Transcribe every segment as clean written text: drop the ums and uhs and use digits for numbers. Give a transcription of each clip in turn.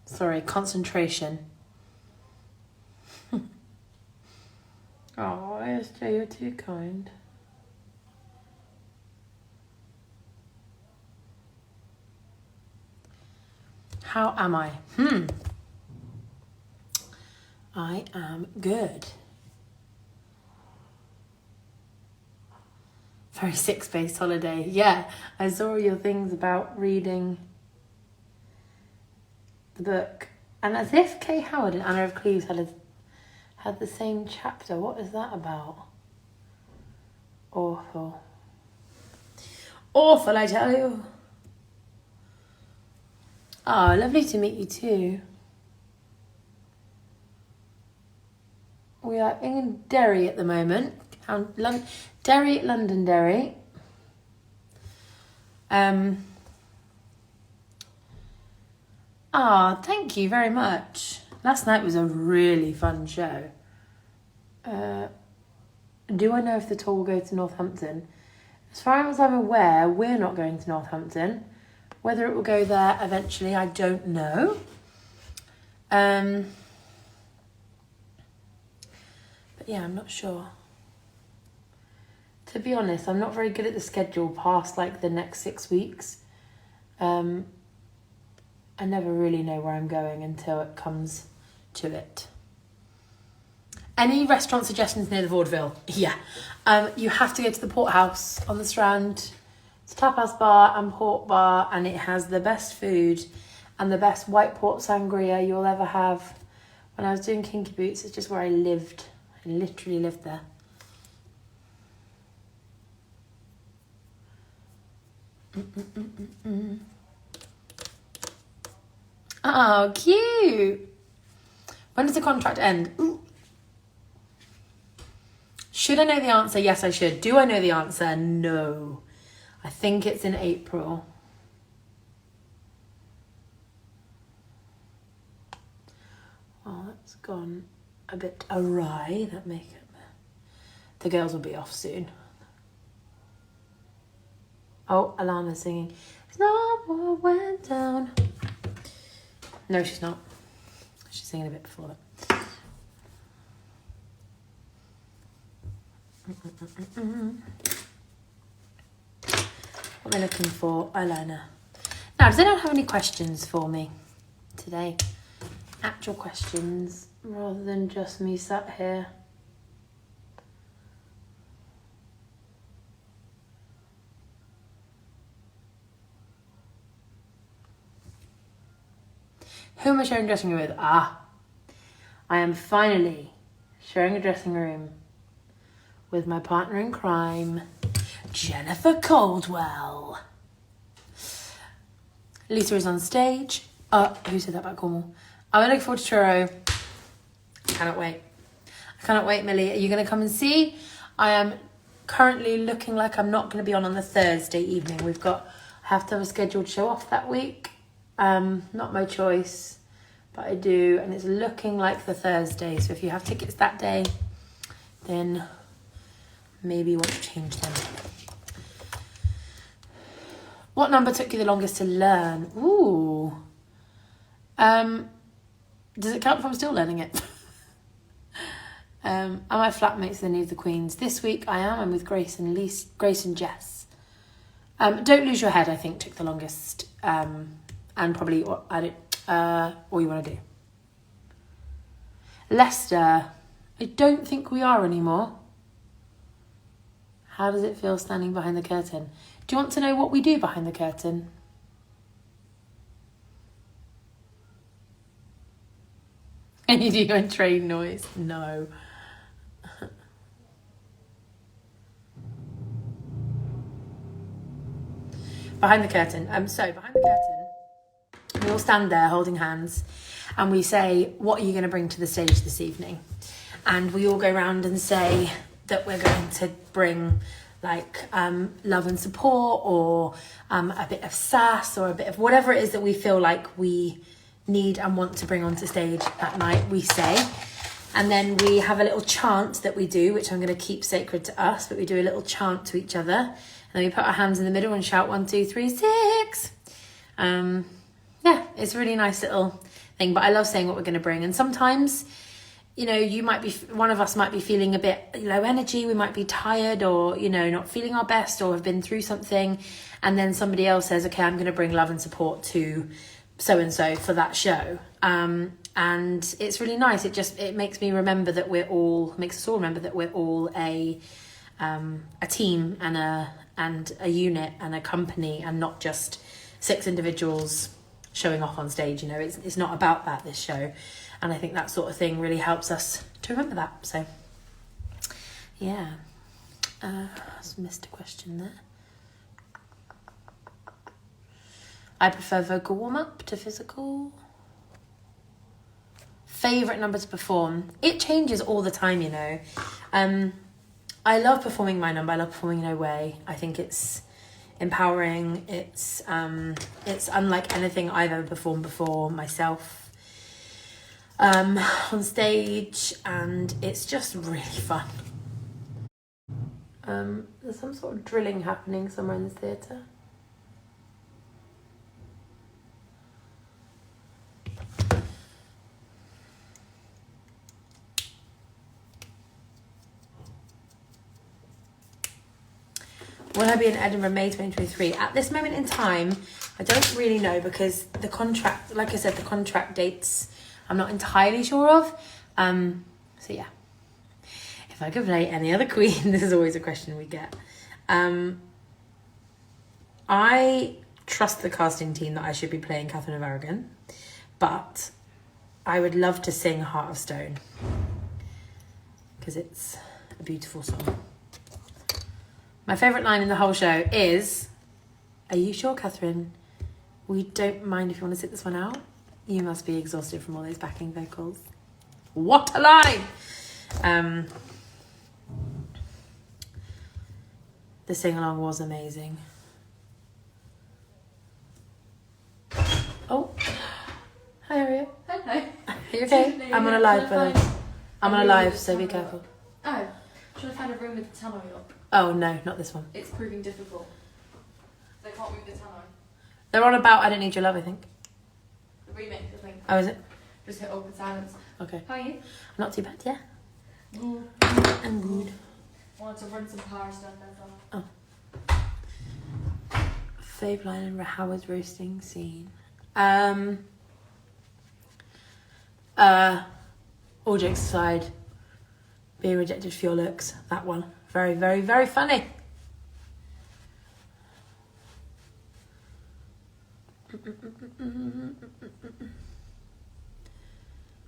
Sorry, concentration. Oh, SJ, you're too kind. How am I? I am good. Very six-based holiday. Yeah, I saw your things about reading the book. And as if Kay Howard and Anna of Cleves had the same chapter. What is that about? Awful. Awful, I tell you. Oh, lovely to meet you too. We are in Derry at the moment. Derry, Londonderry. Thank you very much. Last night was a really fun show. Do I know if the tour will go to Northampton? As far as I'm aware, we're not going to Northampton. Whether it will go there eventually, I don't know. But yeah, I'm not sure. To be honest, I'm not very good at the schedule past like the next 6 weeks. I never really know where I'm going until it comes to it. Any restaurant suggestions near the vaudeville? Yeah. You have to go to the Port House on the Strand. It's a tapas bar and port bar, and it has the best food and the best white port sangria you'll ever have. When I was doing Kinky Boots, it's just where I lived. I literally lived there. Oh, cute. When does the contract end? Ooh. Should I know the answer? Yes, I should. Do I know the answer? No. I think it's in April. Oh, that's gone a bit awry, that makeup. The girls will be off soon. Oh, Alana's singing. It's not what went down. No, she's not. She's singing a bit before that. What am I looking for? Eyeliner. Now, does anyone have any questions for me today? Actual questions, rather than just me sat here. Who am I sharing a dressing room with? I am finally sharing a dressing room with my partner in crime, Jennifer Caldwell. Lisa is on stage. Who said that about Cornwall? I'm looking forward to Truro. Cannot wait. I cannot wait, Millie. Are you going to come and see? I am currently looking like I'm not going to be on the Thursday evening. I have to have a scheduled show off that week. Not my choice, but I do. And it's looking like the Thursday. So if you have tickets that day, then maybe you want to change them. What number took you the longest to learn? Ooh. Does it count if I'm still learning it? Are my flatmates the Need the Queens? This week I am. I'm with Grace and Jess. Don't Lose Your Head, I think, took the longest. And probably what all you want to do. Leicester, I don't think we are anymore. How does it feel standing behind the curtain? Do you want to know what we do behind the curtain? Any do you train noise? No. Behind the curtain. So behind the curtain, we all stand there holding hands and we say, what are you going to bring to the stage this evening? And we all go around and say that we're going to bring like love and support, or a bit of sass, or a bit of whatever it is that we feel like we need and want to bring onto stage that night, we say. And then we have a little chant that we do, which I'm going to keep sacred to us, but we do a little chant to each other. And then we put our hands in the middle and shout 1, 2, 3, 6. Yeah, it's a really nice little thing. But I love saying what we're going to bring. And sometimes, you know, one of us might be feeling a bit low energy. We might be tired or, you know, not feeling our best or have been through something. And then somebody else says, okay, I'm going to bring love and support to so-and-so for that show. And it's really nice. It makes me remember that makes us all remember that we're all a team and a unit and a company, and not just 6 individuals showing off on stage. You know, it's not about that, this show. And I think that sort of thing really helps us to remember that. So, yeah. I just missed a question there. I prefer vocal warm-up to physical. Favourite number to perform? It changes all the time, you know. I love performing my number. I love performing No Way. I think it's empowering. It's unlike anything I've ever performed before myself on stage, and it's just really fun. There's some sort of drilling happening somewhere in the theatre. Will I be in Edinburgh May 2023? At this moment in time, I don't really know, because the contract, like I said, the contract dates I'm not entirely sure of. So yeah. If I could play any other queen, this is always a question we get. I trust the casting team that I should be playing Catherine of Aragon, but I would love to sing Heart of Stone, because it's a beautiful song. My favourite line in the whole show is, "Are you sure, Catherine? We don't mind if you want to sit this one out. You must be exhausted from all those backing vocals." What a line! The sing-along was amazing. Oh. Hi, Harriet. Hello. Are you okay? I'm on a live, by the way. I'm on a live, so be careful. Oh, should I find a room with the tannoy up? Oh, no, not this one. It's proving difficult. They can't move the tannoy. They're on about I Don't Need Your Love, I think. The remix, I think. Oh, is it? Just hit open silence. Okay. How are you? Not too bad, yeah. Good. I'm good. Wanted to run some power stuff, that's all. Oh. Fave line in Howard's roasting scene. All jokes aside, being rejected for your looks, that one. Very, very, very funny.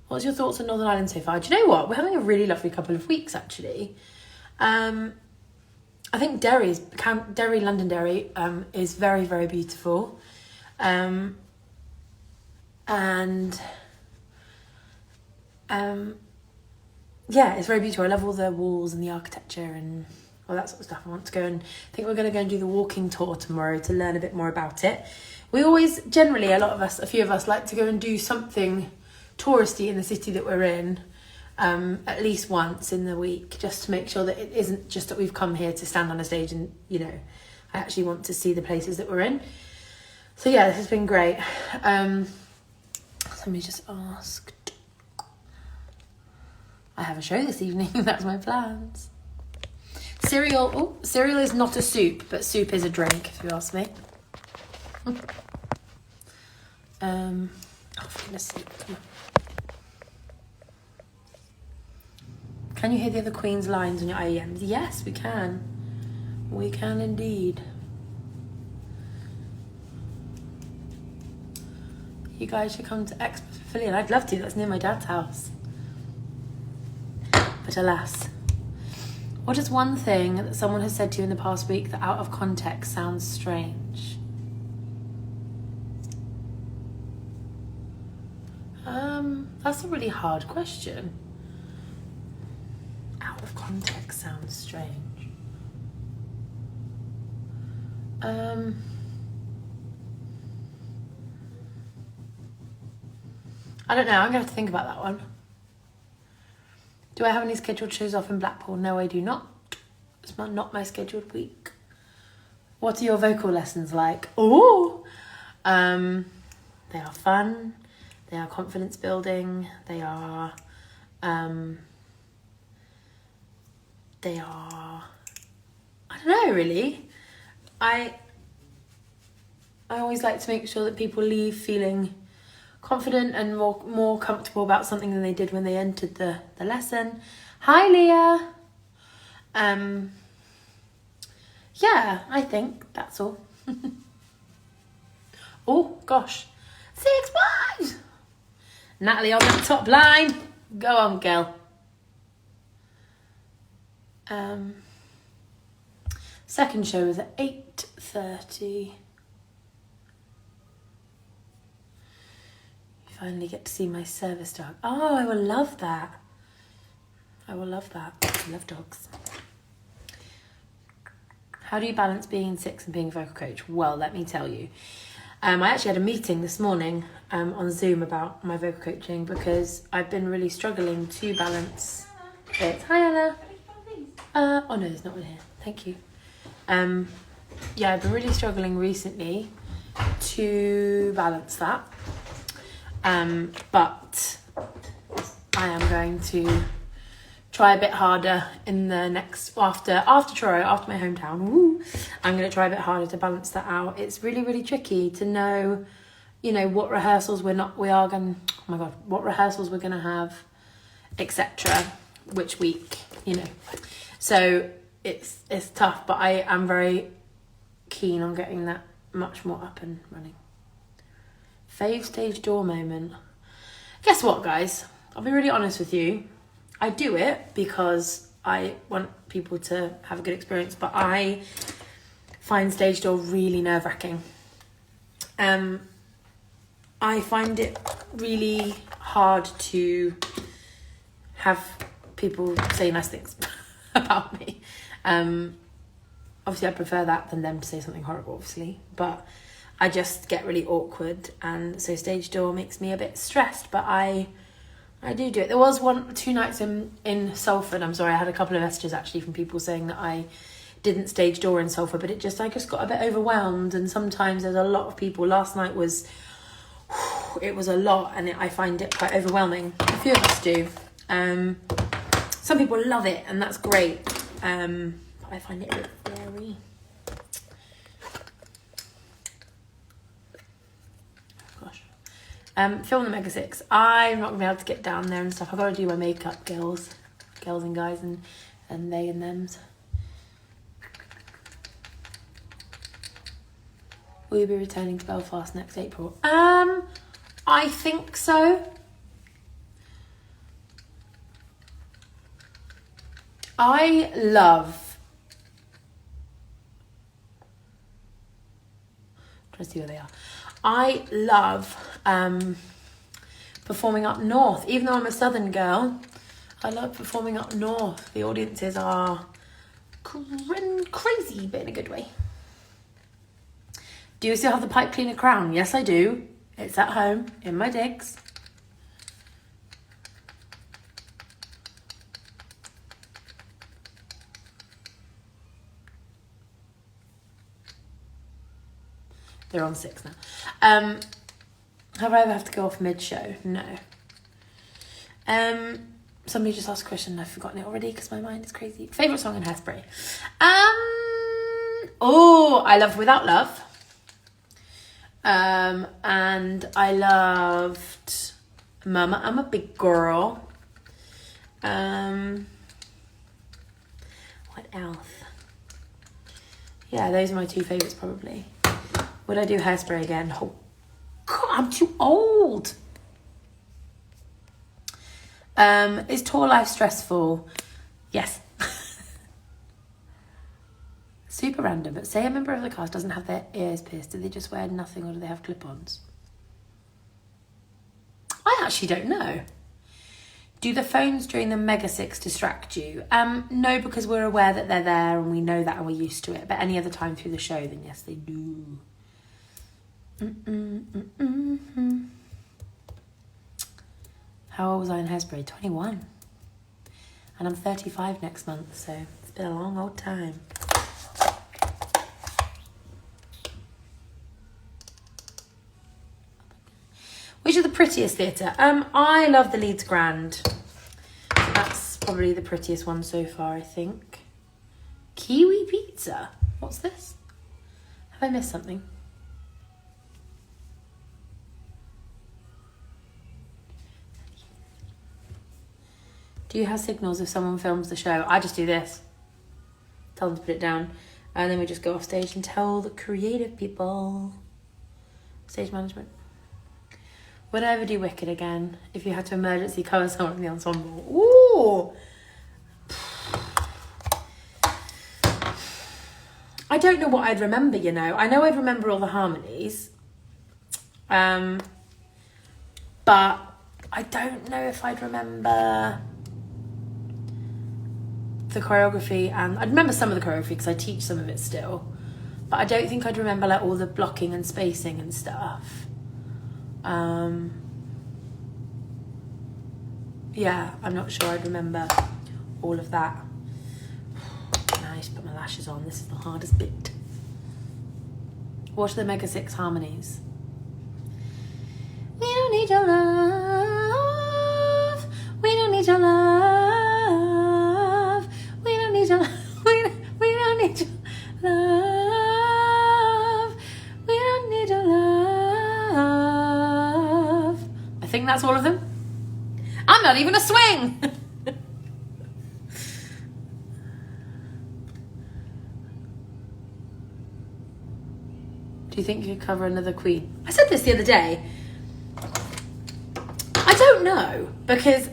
What's your thoughts on Northern Ireland so far? Do you know what? We're having a really lovely couple of weeks, actually. I think Londonderry, is very, very beautiful. Yeah, it's very beautiful. I love all the walls and the architecture and all that sort of stuff. I want to go, and I think we're going to go and do the walking tour tomorrow to learn a bit more about it. We always, generally, a few of us like to go and do something touristy in the city that we're in, at least once in the week, just to make sure that it isn't just that we've come here to stand on a stage and, you know, I actually want to see the places that we're in. So yeah, this has been great. Somebody just asked, I have a show this evening. That's my plans. Cereal. Oh, cereal is not a soup, but soup is a drink, if you ask me. Oh, for goodness sake. Come on. Can you hear the other Queen's lines on your IEMs? Yes, we can. We can indeed. You guys should come to Expo Pavilion. I'd love to. That's near my dad's house. But alas. What is one thing that someone has said to you in the past week that out of context sounds strange? That's a really hard question. Out of context sounds strange. I don't know. I'm going to have to think about that one. Do I have any scheduled shows off in Blackpool? No, I do not. It's not my scheduled week. What are your vocal lessons like? Oh, they are fun. They are confidence building. They are, I don't know really. I always like to make sure that people leave feeling confident and more comfortable about something than they did when they entered the lesson. Hi, Leah. Yeah, I think that's all. Oh, gosh. 6 wide. Natalie on the top line. Go on, girl. Second show was at 8:30. You finally get to see my service dog. Oh, I will love that. I will love that. I love dogs. How do you balance being 6 and being a vocal coach? Well, let me tell you. I actually had a meeting this morning on Zoom about my vocal coaching because I've been really struggling to balance it. Hi, Anna. Oh, no, there's not one here. Thank you. Yeah, I've been really struggling recently to balance that. But I am going to try a bit harder in the next, after Truro, after my hometown. Woo, I'm going to try a bit harder to balance that out. It's really, really tricky to know, what rehearsals what rehearsals we're going to have, etc. Which week, So it's tough, but I am very keen on getting that much more up and running. Fave stage door moment. Guess what, guys? I'll be really honest with you. I do it because I want people to have a good experience, but I find stage door really nerve-wracking. I find it really hard to have people say nice things about me. Obviously I prefer that than them to say something horrible, obviously, but I just get really awkward, and so stage door makes me a bit stressed, but I do it. There was 2 nights in Salford. I'm sorry, I had a couple of messages actually from people saying that I didn't stage door in Salford, but I just got a bit overwhelmed, and sometimes there's a lot of people. Last night was a lot, and I find it quite overwhelming. A few of us do. Some people love it, and that's great. But I find it a bit scary. Film the Mega 6. I'm not going to be able to get down there and stuff. I've got to do my makeup, girls and guys, and they and thems. Will you be returning to Belfast next April? I think so. I love... I'm trying to see where they are. I love performing up north. Even though I'm a southern girl, I love performing up north. The audiences are crazy, but in a good way. Do you still have the pipe cleaner crown? Yes, I do. It's at home, in my digs. They're on 6 now. Have I ever have to go off mid-show? No. Somebody just asked a question and I've forgotten it already because my mind is crazy. Favourite song in Hairspray? I loved Without Love. And I loved Mama, I'm a Big Girl. What else? Yeah, those are my 2 favourites probably. Would I do Hairspray again? Oh, God, I'm too old. Is tour life stressful? Yes. Super random, but say a member of the cast doesn't have their ears pierced. Do they just wear nothing, or do they have clip-ons? I actually don't know. Do the phones during the Mega 6 distract you? No, because we're aware that they're there and we know that and we're used to it. But any other time through the show, then yes, they do. How old was I in Hairspray? 21. And I'm 35 next month, so it's been a long old time. Which is the prettiest theatre? I love the Leeds Grand. That's probably the prettiest one so far, I think. Kiwi pizza. What's this? Have I missed something? Do you have signals if someone films the show? I just do this. Tell them to put it down. And then we just go off stage and tell the creative people. Stage management. Would I ever do Wicked again if you had to emergency cover someone in the ensemble? Ooh! I don't know what I'd remember, you know. I know I'd remember all the harmonies. But I don't know if I'd remember the choreography. And I'd remember some of the choreography because I teach some of it still. But I don't think I'd remember like all the blocking and spacing and stuff. Yeah, I'm not sure I'd remember all of that. Nice, put my lashes on. This is the hardest bit. What are the Mega 6 harmonies? We don't need your love. We don't need your love. We don't need your love. We don't need your love. We don't need your love. I think that's all of them. I'm not even a swing. Do you think you could cover another Queen? I said this the other day. I don't know, because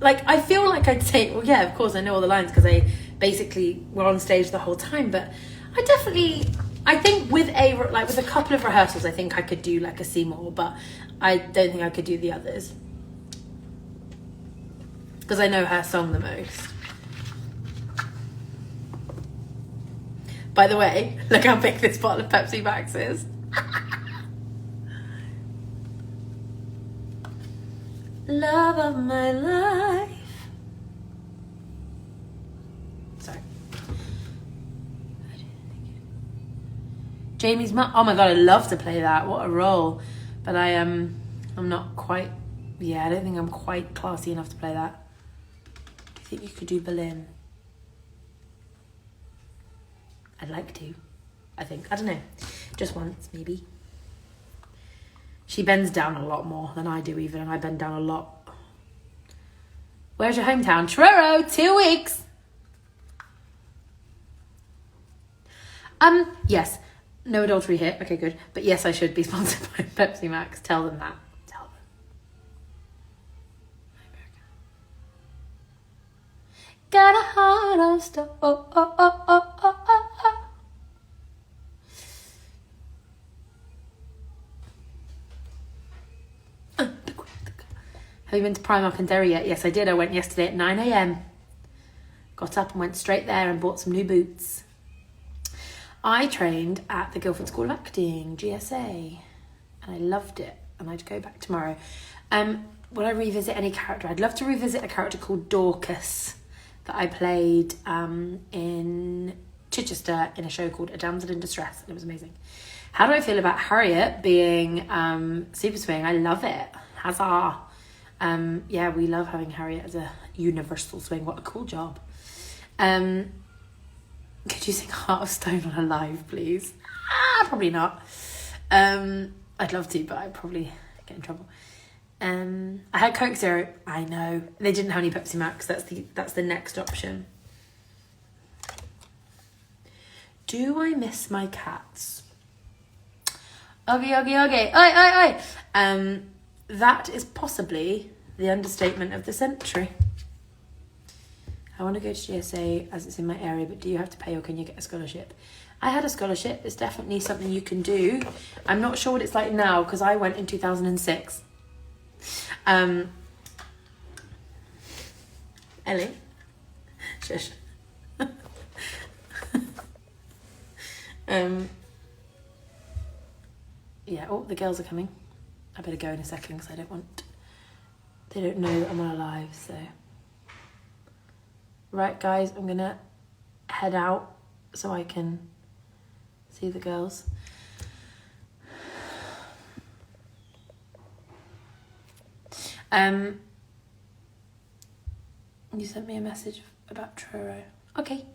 like I feel like I'd say, well, yeah, of course I know all the lines because I basically were on stage the whole time. But I think with a couple of rehearsals, I think I could do like a Seymour, but I don't think I could do the others because I know her song the most. By the way, look how big this bottle of Pepsi Max is. Love of my life. Sorry. Jamie's mum. Oh my god, I love to play that. What a role. But I'm not quite. Yeah, I don't think I'm quite classy enough to play that. Do you think you could do Berlin? I'd like to. I think. I don't know. Just once, maybe. She bends down a lot more than I do even, and I bend down a lot. Where's your hometown? Truro, 2 weeks. Yes. No adultery here. Okay, good. But yes, I should be sponsored by Pepsi Max. Tell them that. Tell them. Got a heart of stone. Oh, oh, oh, oh, oh, oh, oh. Have you been to Primark and Derry yet? Yes, I did. I went yesterday at 9 a.m. Got up and went straight there and bought some new boots. I trained at the Guildford School of Acting, GSA, and I loved it. And I'd go back tomorrow. Would I revisit any character? I'd love to revisit a character called Dorcas that I played in Chichester in a show called A Damsel in Distress. It was amazing. How do I feel about Harriet being Super Swing? I love it. Huzzah. Yeah, we love having Harriet as a universal swing. What a cool job. Could you sing Heart of Stone on a live, please? Probably not. I'd love to, but I'd probably get in trouble. I had Coke Zero. I know. They didn't have any Pepsi Max. That's the next option. Do I miss my cats? Okay. Oi. That is possibly the understatement of the century. I want to go to GSA as it's in my area, but do you have to pay or can you get a scholarship? I had a scholarship. It's definitely something you can do. I'm not sure what it's like now because I went in 2006. Ellie? Shush. Yeah, oh, the girls are coming. I better go in a second because they don't know that I'm on a live, so. Right, guys, I'm gonna head out so I can see the girls. You sent me a message about Truro. Okay.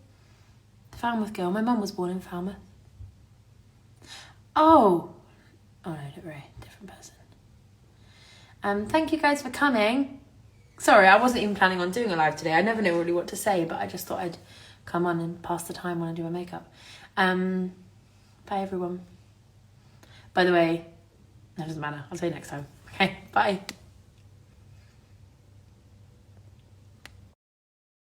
The Falmouth girl. My mum was born in Falmouth. Oh no, don't worry. Different person. Thank you guys for coming. Sorry, I wasn't even planning on doing a live today. I never know really what to say, but I just thought I'd come on and pass the time when I do my makeup. Bye everyone. By the way, that doesn't matter. I'll say next time. Okay, bye.